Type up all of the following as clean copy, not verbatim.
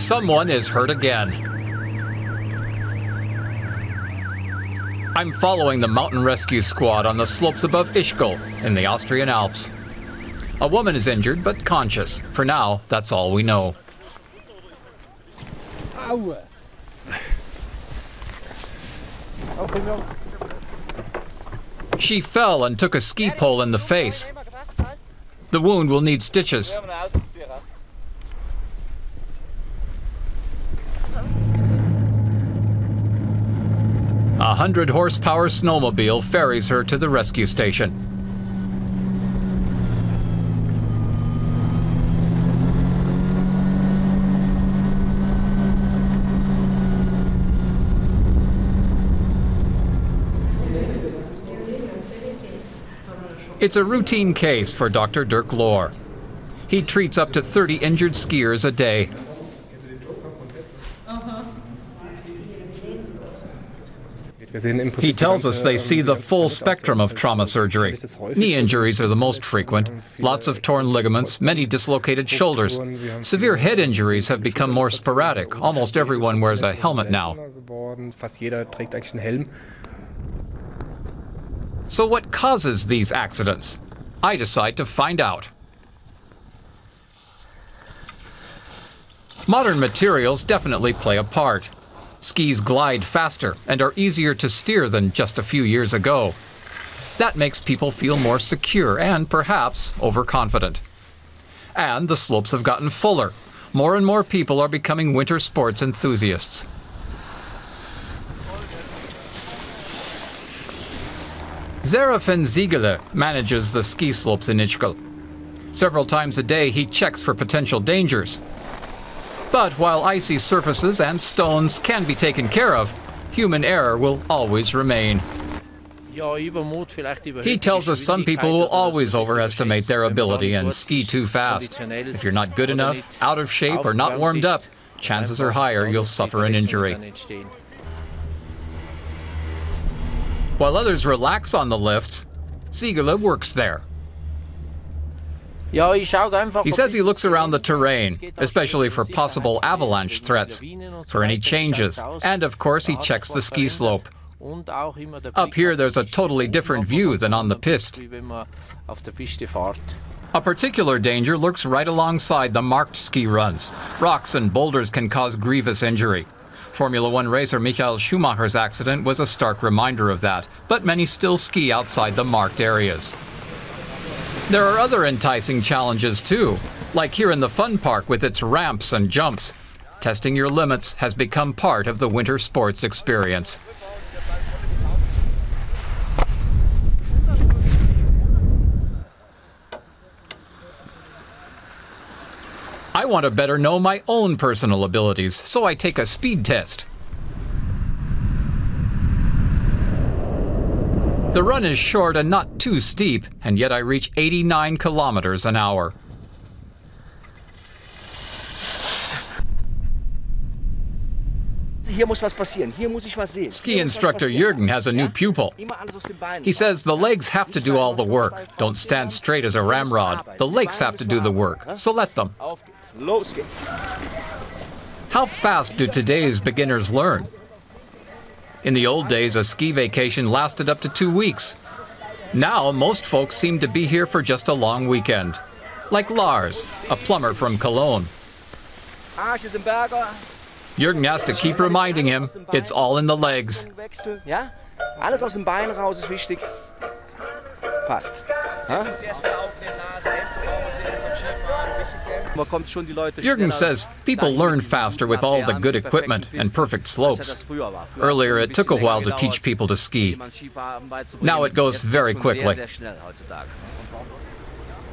Someone is hurt again. I'm following the mountain rescue squad on the slopes above Ischgl in the Austrian Alps. A woman is injured but conscious. For now, that's all we know. She fell and took a ski pole in the face. The wound will need stitches. A 100-horsepower snowmobile ferries her to the rescue station. It's a routine case for Dr. Dirk Lohr. He treats up to 30 injured skiers a day. He tells us they see the full spectrum of trauma surgery. Knee injuries are the most frequent. Lots of torn ligaments, many dislocated shoulders. Severe head injuries have become more sporadic. Almost everyone wears a helmet now. So what causes these accidents? I decide to find out. Modern materials definitely play a part. Skis glide faster and are easier to steer than just a few years ago. That makes people feel more secure and perhaps overconfident. And the slopes have gotten fuller. More and more people are becoming winter sports enthusiasts. Serafen Ziegele manages the ski slopes in Ischgl. Several times a day he checks for potential dangers. But while icy surfaces and stones can be taken care of, human error will always remain. He tells us some people will always overestimate their ability and ski too fast. If you're not good enough, out of shape, or not warmed up, chances are higher you'll suffer an injury. While others relax on the lifts, Ziegele works there. He says he looks around the terrain, especially for possible avalanche threats, for any changes, and of course he checks the ski slope. Up here there's a totally different view than on the piste. A particular danger lurks right alongside the marked ski runs. Rocks and boulders can cause grievous injury. Formula One racer Michael Schumacher's accident was a stark reminder of that, but many still ski outside the marked areas. There are other enticing challenges too, like here in the fun park with its ramps and jumps. Testing your limits has become part of the winter sports experience. I want to better know my own personal abilities, so I take a speed test. The run is short and not too steep, and yet I reach 89 kilometers an hour. Ski instructor Jürgen has a new pupil. He says the legs have to do all the work. Don't stand straight as a ramrod. The legs have to do the work, so let them. How fast do today's beginners learn? In the old days, a ski vacation lasted up to 2 weeks. Now, most folks seem to be here for just a long weekend. Like Lars, a plumber from Cologne. Jürgen has to keep reminding him, it's all in the legs. Jürgen says people learn faster with all the good equipment and perfect slopes. Earlier, it took a while to teach people to ski. Now it goes very quickly.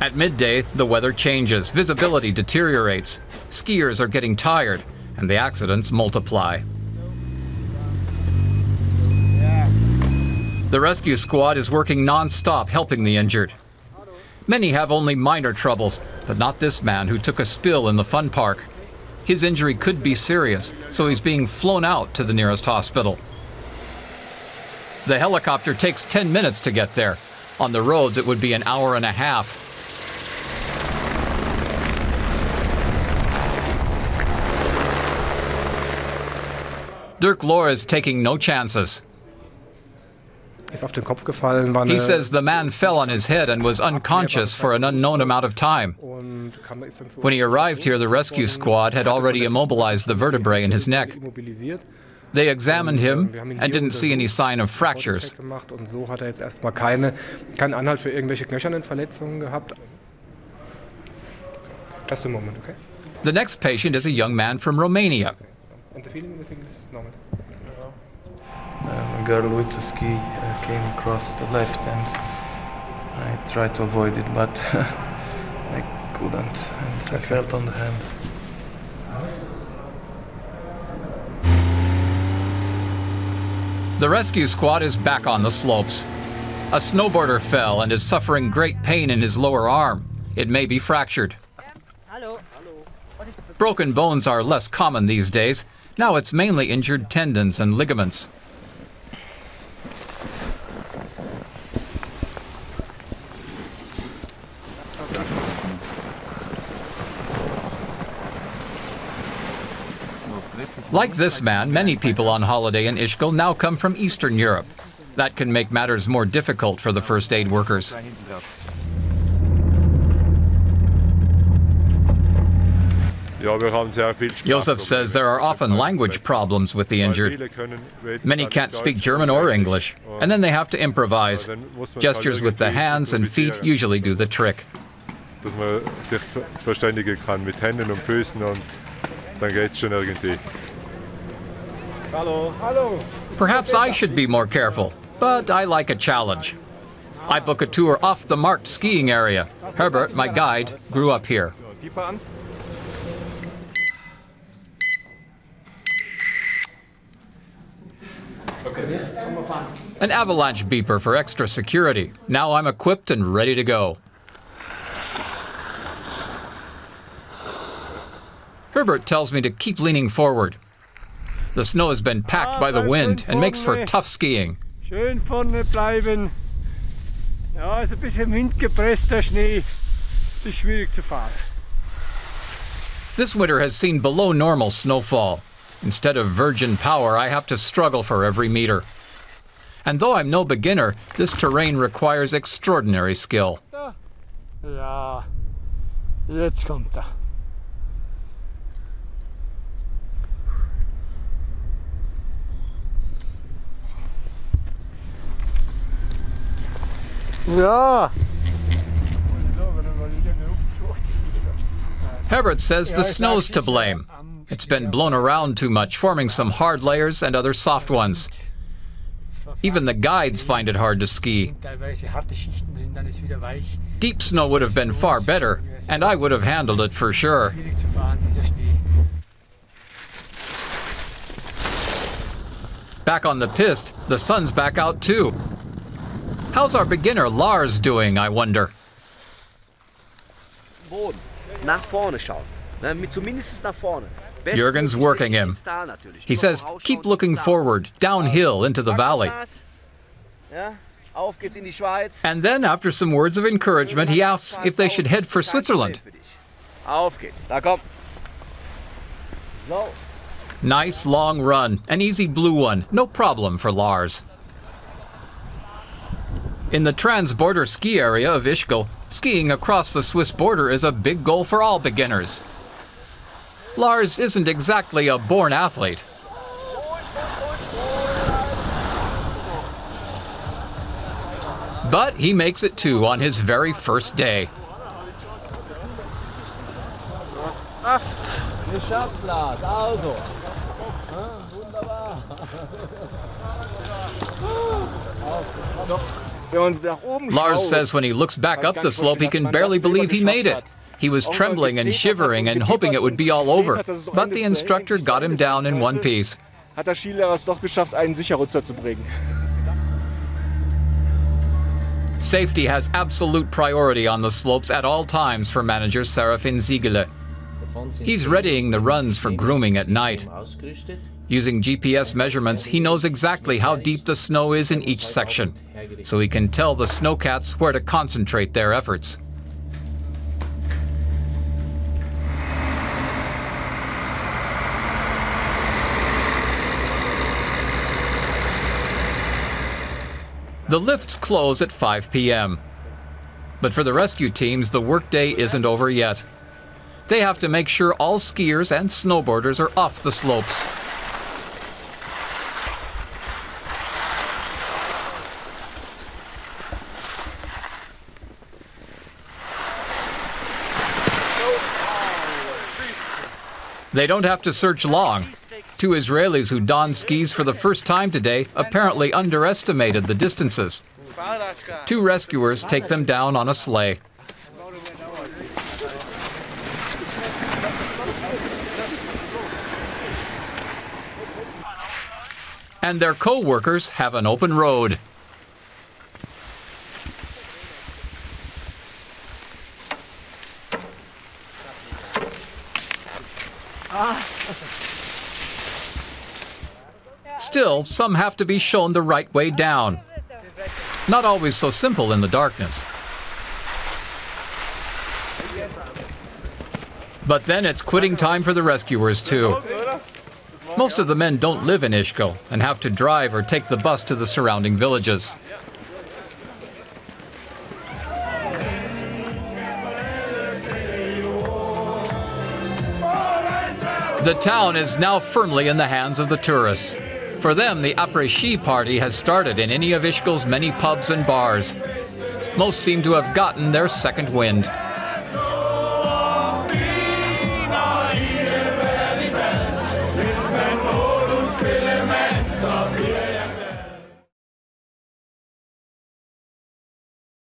At midday, the weather changes, visibility deteriorates. Skiers are getting tired, and the accidents multiply. The rescue squad is working non-stop helping the injured. Many have only minor troubles, but not this man who took a spill in the fun park. His injury could be serious, so he's being flown out to the nearest hospital. The helicopter takes 10 minutes to get there. On the roads, it would be an hour and a half. Dirk Lohr is taking no chances. Ist auf den Kopf gefallen, war He says the man fell on his head and was unconscious for an unknown amount of time. When he arrived here, the rescue squad had already immobilized the vertebrae in his neck. They examined him and didn't see any sign of fractures. Und so hat jetzt erstmal keinen Anhalt für irgendwelche knöchernen Verletzungen gehabt. Just a moment, okay? The next patient is a young man from Romania. And the feeling is normal. A girl with a ski came across the left and I tried to avoid it, but I couldn't and I felt on the hand. The rescue squad is back on the slopes. A snowboarder fell and is suffering great pain in his lower arm. It may be fractured. Broken bones are less common these days. Now it's mainly injured tendons and ligaments. Like this man, many people on holiday in Ischgl now come from Eastern Europe. That can make matters more difficult for the first aid workers. Josef says there are often language problems with the injured. Many can't speak German or English, and then they have to improvise. Gestures with the hands and feet usually do the trick. Dass man sich verständigen kann mit Händen und Füßen und dann geht's schon irgendwie. Hallo. Hallo. Perhaps I should be more careful, but I like a challenge. I book a tour off the marked skiing area. Herbert, my guide, grew up here. An avalanche beeper for extra security. Now I'm equipped and ready to go. Herbert tells me to keep leaning forward. The snow has been packed by the wind and makes for tough skiing. Schön vorne bleiben. Ja, ist ein bisschen windgepresster Schnee. Ist schwierig zu fahren. This winter has seen below normal snowfall. Instead of virgin power, I have to struggle for every meter. And though I'm no beginner, this terrain requires extraordinary skill. Ja, jetzt kommt er. Ja. Herbert says the snow's to blame. It's been blown around too much, forming some hard layers and other soft ones. Even the guides find it hard to ski. Deep snow would have been far better, and I would have handled it for sure. Back on the piste, the sun's back out too. How's our beginner Lars doing, I wonder? Boden. Nach vorne schauen. Zumindest nach vorne. Jürgen's working him. He says, keep looking forward, downhill into the valley. And then, after some words of encouragement, he asks if they should head for Switzerland. Auf geht's. Da komm. Nice long run, an easy blue one, no problem for Lars. In the trans-border ski area of Ischgl, skiing across the Swiss border is a big goal for all beginners. Lars isn't exactly a born athlete. But he makes it too on his very first day. Geschafft, Lars. Also. Wunderbar. Lars says when he looks back up the slope, he can barely believe he made it. He was trembling and shivering and hoping it would be all over, but the instructor got him down in one piece. Hat der Skilehrer es doch geschafft, einen sicher runterzubringen. Safety has absolute priority on the slopes at all times for manager Serafin Ziegele. He's readying the runs for grooming at night. Using GPS measurements, he knows exactly how deep the snow is in each section, so he can tell the snowcats where to concentrate their efforts. The lifts close at 5 p.m. But for the rescue teams, the workday isn't over yet. They have to make sure all skiers and snowboarders are off the slopes. They don't have to search long. Two Israelis who donned skis for the first time today apparently underestimated the distances. Two rescuers take them down on a sleigh. And their co-workers have an open road. Still, some have to be shown the right way down. Not always so simple in the darkness. But then it's quitting time for the rescuers too. Most of the men don't live in Ishkel and have to drive or take the bus to the surrounding villages. The town is now firmly in the hands of the tourists. For them, the après-ski party has started in any of Ishkel's many pubs and bars. Most seem to have gotten their second wind. It's